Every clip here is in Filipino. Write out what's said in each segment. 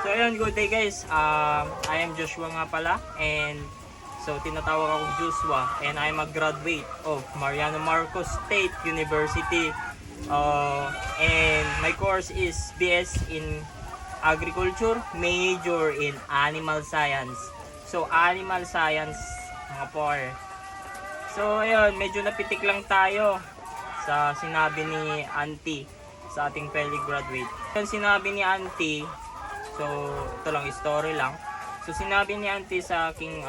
So ayun, good day guys. I am Joshua nga pala, and so tinatawag akong Joshua, and I am a graduate of Mariano Marcos State University. And my course is BS in Agriculture, major in Animal Science. So Animal Science mga por. So ayun, medyo napitik lang tayo sa sinabi ni Auntie sa ating fellow graduate. Yung sinabi ni Auntie, so ito lang, story lang. So sinabi ni Auntie sa aking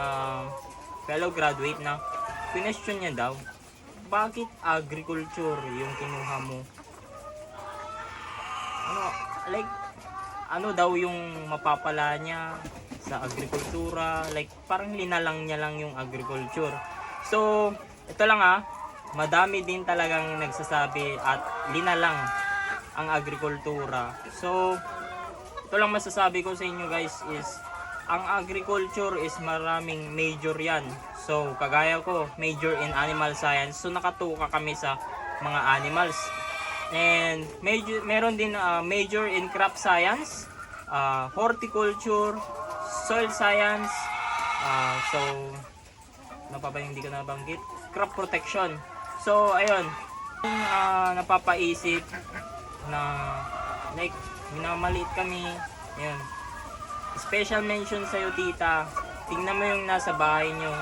fellow graduate na question niya daw, bakit agriculture yung kinuha mo? Ano daw yung mapapala niya sa agrikultura? Like parang linalang niya lang yung agriculture. So ito lang madami din talagang nagsasabi at linalang ang agrikultura. So ito lang masasabi ko sa inyo guys is ang agriculture is maraming major yan. So kagaya ko, major in animal science. So nakatuka kami sa mga animals. And meron din major in crop science, horticulture, soil science, so ano pa ba yung hindi ko nabanggit? Crop protection. So ayun, napapaisip na like minamaliit kami. Ayun. Special mention sa iyo tita. Tingnan mo yung nasa bahay nyo.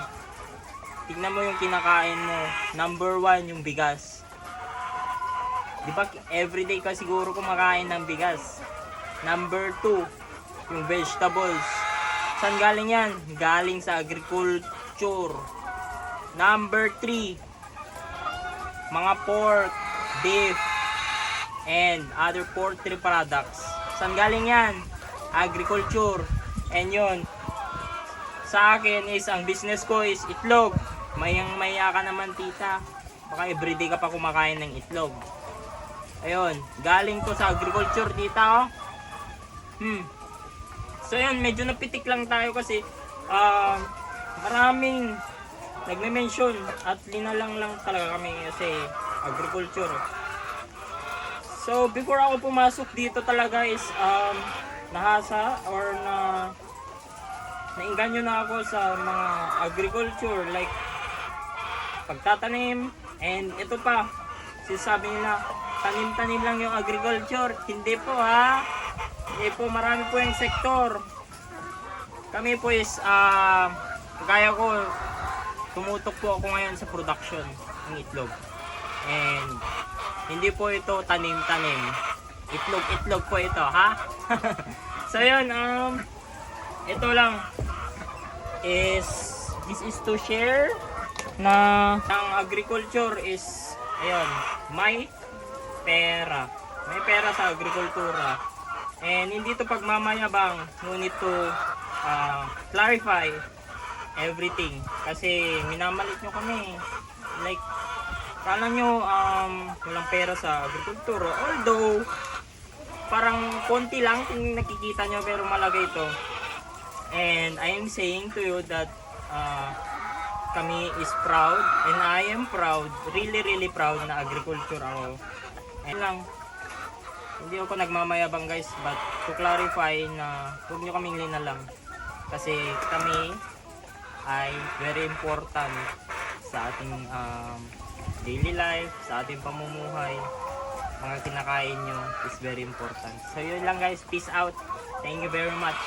Tingnan mo yung kinakain mo. Number 1 yung bigas. Di ba everyday ka siguro kumakain ng bigas? Number 2 yung vegetables. Saan galing yan? Galing sa agriculture. Number 3 mga pork, beef, and other poultry products. Saan galing yan? Agriculture. And yun, sa akin is ang business ko is itlog. Mayang-maya ka naman tita, baka everyday ka pa kumakain ng itlog. Ayun, galing to sa agriculture tita So yun, medyo napitik lang tayo kasi maraming nagme-mention at linalang lang talaga kami kasi agriculture. So before ako pumasok dito talaga is nahasa or nainganyo na ako sa mga agriculture, like pagtatanim. And ito pa, sinasabi nila tanim-tanim lang yung agriculture. Hindi po hindi po, marami po yung sektor. Kami po is kaya ko, tumutok po ako ngayon sa production ng itlog. And hindi po ito tanim-tanim. Itlog po ito, So yun, ito lang is, this is to share na ang agriculture is, ayun, may pera. May pera sa agrikultura. And hindi to pagmamayabang, ngunit to clarify everything. Kasi minamalit nyo kami. Like, kala nyo walang pera sa agrikultura. Although, parang konti lang kung nakikita nyo, pero malagay ito. And I am saying to you that kami is proud, and I am proud, really proud na agriculture ako. And lang, hindi ako nagmamayabang guys, but to clarify na huwag nyo kaming linalang. Kasi kami ay very important sa ating daily life, sa ating pamumuhay. Mga kinakain nyo is very important. So yun lang guys, peace out. Thank you very much.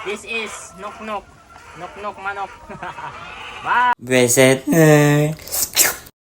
This is Nok Nok. Nok Nok Manok. Bye! Visit.